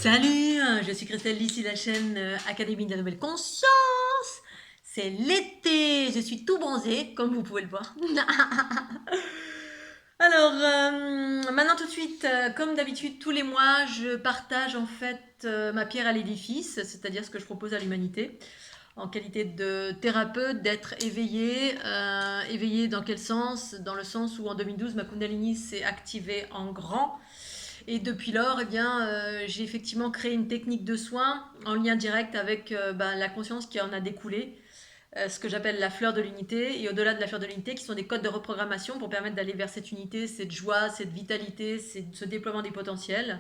Salut, je suis Christelle, ici la chaîne Académie de la Nouvelle Conscience. C'est l'été, je suis tout bronzée, comme vous pouvez le voir. Alors, maintenant tout de suite, comme d'habitude, tous les mois, je partage en fait ma pierre à l'édifice, c'est-à-dire ce que je propose à l'humanité, en qualité de thérapeute, d'être éveillé. Éveillé dans quel sens? Dans le sens où en 2012, ma Kundalini s'est activée en grand. Et depuis lors, eh bien, j'ai effectivement créé une technique de soin en lien direct avec la conscience qui en a découlé, ce que j'appelle la fleur de l'unité, et au-delà de la fleur de l'unité, qui sont des codes de reprogrammation pour permettre d'aller vers cette unité, cette joie, cette vitalité, ce déploiement des potentiels.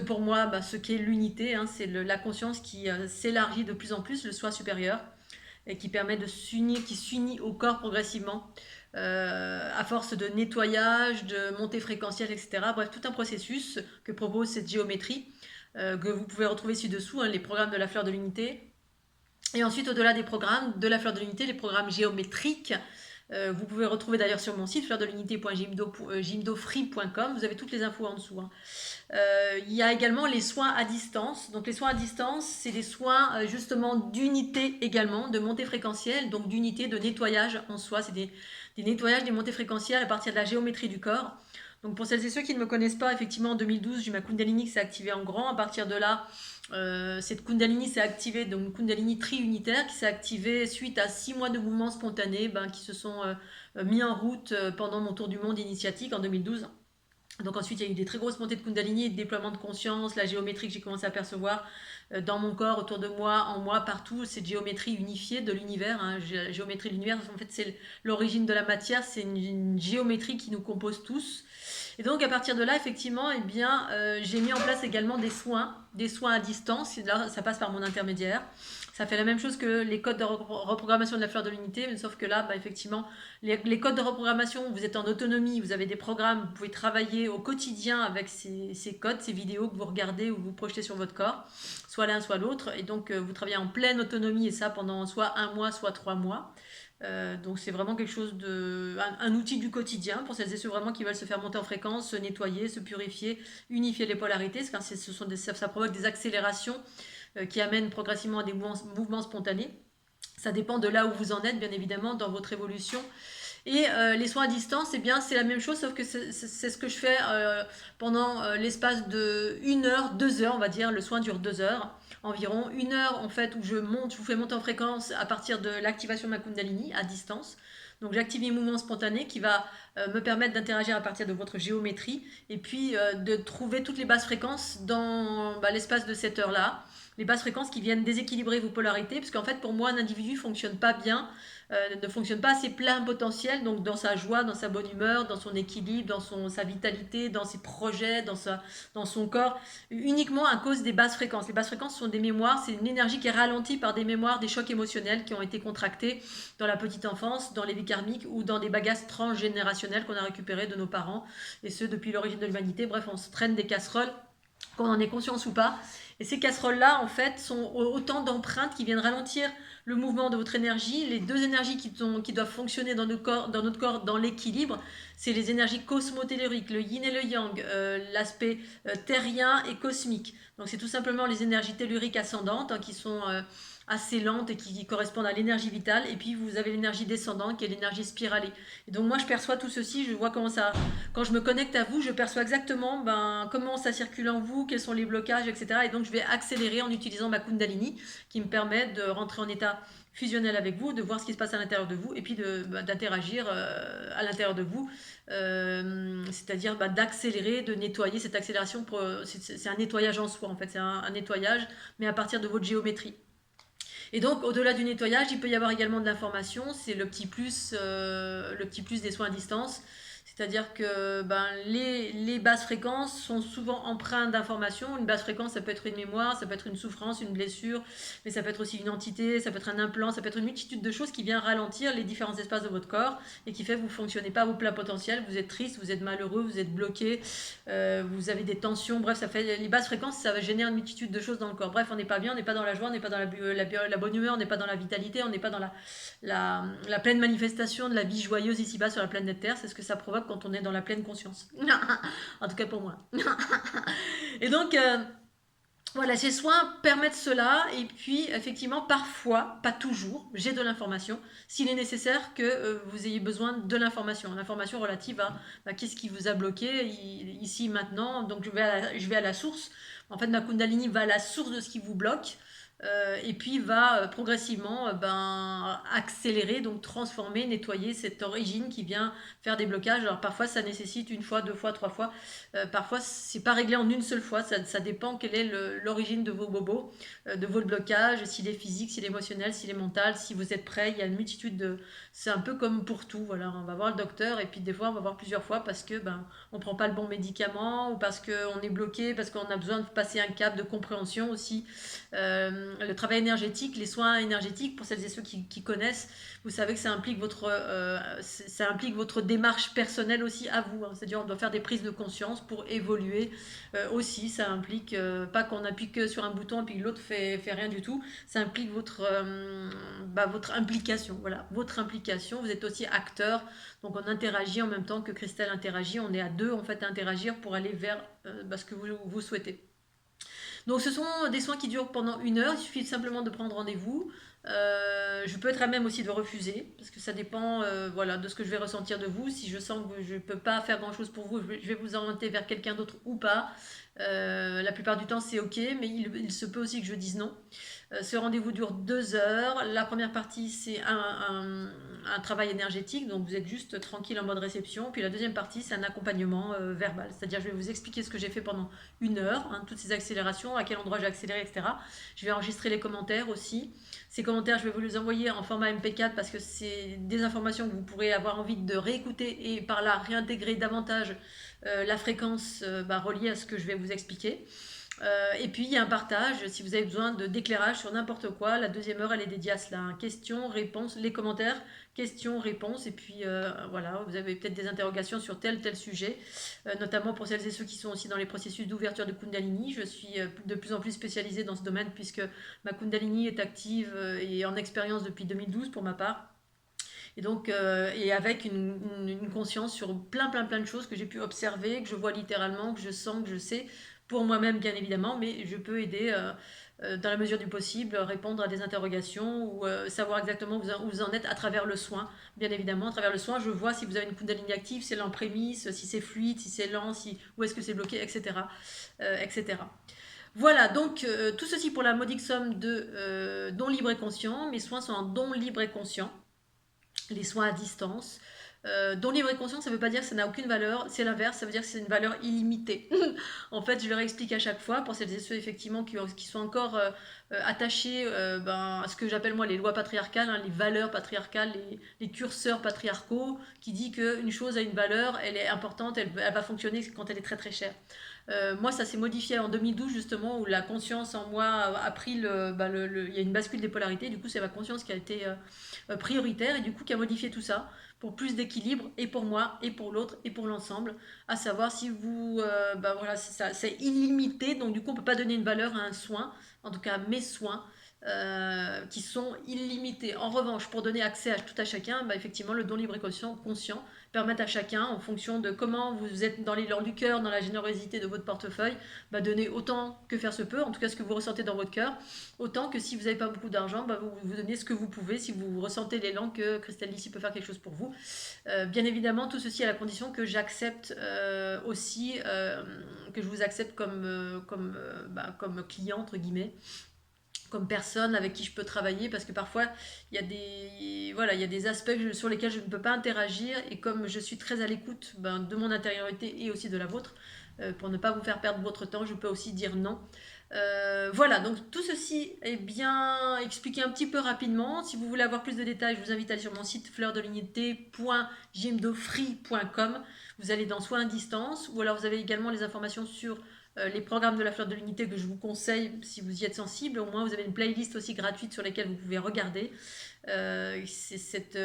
Pour moi, ce qu'est l'unité, hein, c'est la conscience qui s'élargit de plus en plus, le soi supérieur, et qui permet de s'unir, qui s'unit au corps progressivement, à force de nettoyage, de montée fréquentielle, etc. Bref, tout un processus que propose cette géométrie, que vous pouvez retrouver ci-dessous, hein, les programmes de la fleur de l'unité. Et ensuite, au-delà des programmes de la fleur de l'unité, les programmes géométriques, vous pouvez retrouver d'ailleurs sur mon site fleurdelunité.gymdofree.com. Vous avez toutes les infos en dessous, hein. Il y a également les soins à distance. Donc les soins à distance, c'est des soins justement d'unité également, de montée fréquentielle, donc d'unité, de nettoyage en soi. C'est des nettoyages, des montées fréquentielles à partir de la géométrie du corps. Donc pour celles et ceux qui ne me connaissent pas, effectivement en 2012, j'ai ma Kundalini qui s'est activée en grand. À partir de là, cette Kundalini s'est activée, donc une Kundalini tri-unitaire qui s'est activée suite à 6 mois de mouvements spontanés qui se sont mis en route pendant mon tour du monde initiatique en 2012. Donc ensuite, il y a eu des très grosses montées de Kundalini, de déploiement de conscience, la géométrie que j'ai commencé à percevoir dans mon corps, autour de moi, en moi, partout, cette géométrie unifiée de l'univers. Hein. Géométrie de l'univers, en fait, c'est l'origine de la matière, c'est une géométrie qui nous compose tous. Et donc à partir de là, effectivement, eh bien, j'ai mis en place également des soins à distance. Là, ça passe par mon intermédiaire. Ça fait la même chose que les codes de reprogrammation de la fleur de l'unité, mais sauf que là, effectivement, les codes de reprogrammation, vous êtes en autonomie, vous avez des programmes, vous pouvez travailler au quotidien avec ces codes, ces vidéos que vous regardez ou vous projetez sur votre corps, soit l'un, soit l'autre. Et donc, vous travaillez en pleine autonomie, et ça pendant soit 1 mois, soit 3 mois. Donc c'est vraiment quelque chose un outil du quotidien pour celles et ceux vraiment qui veulent se faire monter en fréquence, se nettoyer, se purifier, unifier les polarités, car ça provoque des accélérations qui amènent progressivement à des mouvements spontanés. Ça dépend de là où vous en êtes, bien évidemment, dans votre évolution. Et les soins à distance, eh bien, c'est la même chose, sauf que c'est ce que je fais pendant l'espace de 1 heure, 2 heures, on va dire. Le soin dure 2 heures environ. 1 heure, en fait, où je vous fais monter en fréquence à partir de l'activation de ma Kundalini à distance. Donc j'active mes mouvements spontanés qui va me permettre d'interagir à partir de votre géométrie et puis de trouver toutes les basses fréquences dans l'espace de cette heure-là. Les basses fréquences qui viennent déséquilibrer vos polarités, parce qu'en fait pour moi un individu ne fonctionne pas bien, ne fonctionne pas à ses pleins potentiels, donc dans sa joie, dans sa bonne humeur, dans son équilibre, dans sa vitalité, dans ses projets, dans son corps, uniquement à cause des basses fréquences. Les basses fréquences sont des mémoires, c'est une énergie qui est ralentie par des mémoires, des chocs émotionnels qui ont été contractés dans la petite enfance, dans les vies karmiques ou dans des bagages transgénérationnels qu'on a récupérés de nos parents, et ce depuis l'origine de l'humanité. Bref, on se traîne des casseroles, qu'on en ait conscience ou pas. Et ces casseroles-là, en fait, sont autant d'empreintes qui viennent ralentir le mouvement de votre énergie. Les deux énergies qui doivent fonctionner dans notre corps, dans l'équilibre, c'est les énergies cosmotelluriques, le yin et le yang, l'aspect terrien et cosmique. Donc c'est tout simplement les énergies telluriques ascendantes qui sont assez lentes et qui correspondent à l'énergie vitale. Et puis vous avez l'énergie descendante qui est l'énergie spiralée. Et donc moi je perçois tout ceci, je vois comment ça... Quand je me connecte à vous, je perçois exactement comment ça circule en vous, quels sont les blocages, etc. Et donc je vais accélérer en utilisant ma Kundalini qui me permet de rentrer en état fusionnel avec vous, de voir ce qui se passe à l'intérieur de vous et puis d'interagir à l'intérieur de vous, c'est-à-dire d'accélérer, de nettoyer. Cette accélération, c'est un nettoyage en soi en fait, c'est un nettoyage mais à partir de votre géométrie. Et donc, au-delà du nettoyage, il peut y avoir également de l'information. C'est le petit plus des soins à distance. C'est-à-dire que les basses fréquences sont souvent empreintes d'informations. Une basse fréquence, ça peut être une mémoire, ça peut être une souffrance, une blessure, mais ça peut être aussi une entité, ça peut être un implant, ça peut être une multitude de choses qui vient ralentir les différents espaces de votre corps et qui fait que vous ne fonctionnez pas à vos pleins potentiels, vous êtes triste, vous êtes malheureux, vous êtes bloqué, vous avez des tensions. Bref, les basses fréquences, ça va générer une multitude de choses dans le corps. Bref, on n'est pas bien, on n'est pas dans la joie, on n'est pas dans la bonne humeur, on n'est pas dans la vitalité, on n'est pas dans la pleine manifestation de la vie joyeuse ici-bas sur la planète Terre. C'est ce que ça provoque quand on est dans la pleine conscience. En tout cas pour moi. Et donc, voilà, ces soins permettent cela. Et puis, effectivement, parfois, pas toujours, j'ai de l'information, s'il est nécessaire que vous ayez besoin de l'information relative à qu'est-ce qui vous a bloqué ici, maintenant. Donc, je vais à la source. En fait, ma Kundalini va à la source de ce qui vous bloque. Et puis va progressivement accélérer, donc transformer, nettoyer cette origine qui vient faire des blocages. Alors parfois ça nécessite une fois, deux fois, trois fois. Parfois c'est pas réglé en une seule fois. Ça dépend quelle est l'origine de vos bobos, de vos blocages, s'il est physique, s'il est émotionnel, s'il est mental, si vous êtes prêt. Il y a une multitude de. C'est un peu comme pour tout. Voilà, on va voir le docteur et puis des fois on va voir plusieurs fois parce que on prend pas le bon médicament ou parce qu'on est bloqué, parce qu'on a besoin de passer un cap de compréhension aussi. Le travail énergétique, les soins énergétiques, pour celles et ceux qui connaissent, vous savez que ça implique votre démarche personnelle aussi à vous. Hein. C'est-à-dire on doit faire des prises de conscience pour évoluer aussi. Ça implique pas qu'on appuie que sur un bouton et puis l'autre fait rien du tout. Ça implique votre implication. Voilà, votre implication. Vous êtes aussi acteur. Donc on interagit en même temps que Christelle interagit. On est à deux en fait à interagir pour aller vers ce que vous souhaitez. Donc ce sont des soins qui durent pendant 1 heure, il suffit simplement de prendre rendez-vous. Je peux être à même aussi de refuser, parce que ça dépend de ce que je vais ressentir de vous. Si je sens que je ne peux pas faire grand-chose pour vous, je vais vous orienter vers quelqu'un d'autre ou pas. La plupart du temps c'est ok, mais il se peut aussi que je dise non. Ce rendez-vous dure 2 heures. La première partie c'est un travail énergétique, donc vous êtes juste tranquille en mode réception. Puis la deuxième partie c'est un accompagnement verbal, c'est-à-dire je vais vous expliquer ce que j'ai fait pendant 1 heure, toutes ces accélérations, à quel endroit j'ai accéléré, etc. Je vais enregistrer les commentaires aussi. Ces commentaires, je vais vous les envoyer en format MP4 parce que c'est des informations que vous pourrez avoir envie de réécouter et par là réintégrer davantage la fréquence reliée à ce que je vais vous expliquer. Et puis il y a un partage, si vous avez besoin d'éclairage sur n'importe quoi, la 2e heure elle est dédiée à cela. Hein. Questions, réponses, les commentaires, questions, réponses, et puis voilà, vous avez peut-être des interrogations sur tel sujet, notamment pour celles et ceux qui sont aussi dans les processus d'ouverture de Kundalini. Je suis de plus en plus spécialisée dans ce domaine puisque ma Kundalini est active et en expérience depuis 2012 pour ma part. Et donc, et avec une conscience sur plein de choses que j'ai pu observer, que je vois littéralement, que je sens, que je sais, pour moi-même bien évidemment, mais je peux aider dans la mesure du possible, répondre à des interrogations ou savoir exactement où vous en êtes à travers le soin. Bien évidemment, à travers le soin, je vois si vous avez une Kundalini active, si elle est en prémisse, si c'est fluide, si c'est lent, où est-ce que c'est bloqué, etc. etc. Voilà, donc tout ceci pour la modique somme de don libre et conscient. Mes soins sont en don libre et conscient. Les soins à distance. Don libre et conscient, ça ne veut pas dire que ça n'a aucune valeur, c'est l'inverse, ça veut dire que c'est une valeur illimitée. En fait, je leur explique à chaque fois, pour celles et ceux effectivement qui sont encore attachés à ce que j'appelle moi les lois patriarcales, hein, les valeurs patriarcales, les curseurs patriarcaux, qui dit qu'une chose a une valeur, elle est importante, elle va fonctionner quand elle est très chère. Moi, ça s'est modifié en 2012 justement, où la conscience en moi a pris il y a une bascule des polarités. Du coup, c'est ma conscience qui a été prioritaire et du coup qui a modifié tout ça pour plus d'équilibre et pour moi et pour l'autre et pour l'ensemble. À savoir si vous, voilà, c'est illimité, donc du coup on peut pas donner une valeur à un soin, en tout cas mes soins. Qui sont illimités. En revanche, pour donner accès à tout à chacun, effectivement, le don libre et conscient permet à chacun, en fonction de comment vous êtes dans l'élan du cœur, dans la générosité de votre portefeuille, donner autant que faire se peut, en tout cas ce que vous ressentez dans votre cœur, autant que si vous n'avez pas beaucoup d'argent, vous donnez ce que vous pouvez, si vous ressentez l'élan que Christelle ici peut faire quelque chose pour vous. Bien évidemment, tout ceci à la condition que j'accepte aussi, que je vous accepte comme client, entre guillemets, comme personne avec qui je peux travailler, parce que parfois il y a des aspects sur lesquels je ne peux pas interagir, et comme je suis très à l'écoute de mon intériorité et aussi de la vôtre, pour ne pas vous faire perdre votre temps, je peux aussi dire non. Voilà, donc tout ceci est bien expliqué un petit peu rapidement. Si vous voulez avoir plus de détails, je vous invite à aller sur mon site fleurdelunité.jimdofree.com. Vous allez dans soins à distance, ou alors vous avez également les informations sur les programmes de la fleur de l'unité que je vous conseille si vous y êtes sensible. Au moins vous avez une playlist aussi gratuite sur laquelle vous pouvez regarder. Cette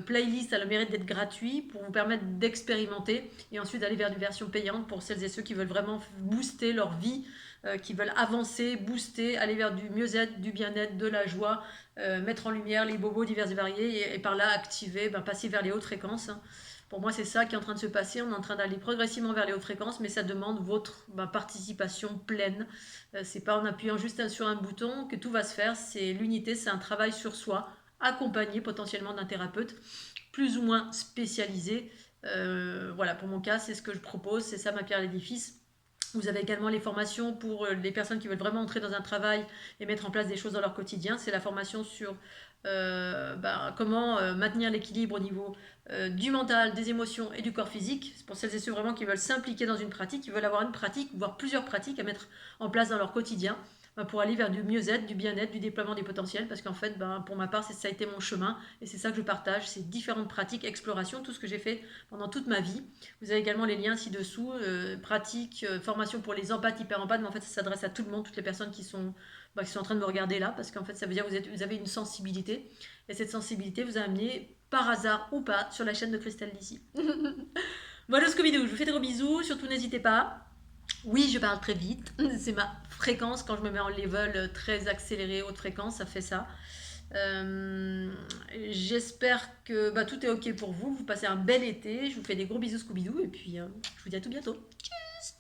playlist a le mérite d'être gratuite pour vous permettre d'expérimenter et ensuite d'aller vers une version payante pour celles et ceux qui veulent vraiment booster leur vie, qui veulent avancer, booster, aller vers du mieux-être, du bien-être, de la joie, mettre en lumière les bobos divers et variés, et par là activer, passer vers les hautes fréquences. Pour moi, c'est ça qui est en train de se passer. On est en train d'aller progressivement vers les hautes fréquences, mais ça demande votre participation pleine. C'est pas en appuyant juste sur un bouton que tout va se faire. C'est l'unité, c'est un travail sur soi, accompagné potentiellement d'un thérapeute plus ou moins spécialisé. Voilà, pour mon cas, c'est ce que je propose, c'est ça ma pierre à l'édifice. Vous avez également les formations pour les personnes qui veulent vraiment entrer dans un travail et mettre en place des choses dans leur quotidien. C'est la formation sur comment maintenir l'équilibre au niveau du mental, des émotions et du corps physique. C'est pour celles et ceux vraiment qui veulent s'impliquer dans une pratique, qui veulent avoir une pratique, voire plusieurs pratiques à mettre en place dans leur quotidien pour aller vers du mieux-être, du bien-être, du déploiement des potentiels. Parce qu'en fait, pour ma part, ça a été mon chemin et c'est ça que je partage. C'est différentes pratiques, exploration, tout ce que j'ai fait pendant toute ma vie. Vous avez également les liens ci-dessous, pratiques, formation pour les empathes, hyper-empathes, mais en fait, ça s'adresse à tout le monde, toutes les personnes qui sont en train de me regarder là, parce qu'en fait, ça veut dire que vous avez une sensibilité, et cette sensibilité vous a amené, par hasard ou pas, sur la chaîne de Christelle d'ici. Voilà Scooby-Doo, je vous fais des gros bisous, surtout n'hésitez pas. Oui, je parle très vite, c'est ma fréquence, quand je me mets en level très accéléré, haute fréquence, ça fait ça. J'espère que tout est ok pour vous. Vous passez un bel été. Je vous fais des gros bisous Scooby-Doo et puis je vous dis à tout bientôt. Tchuss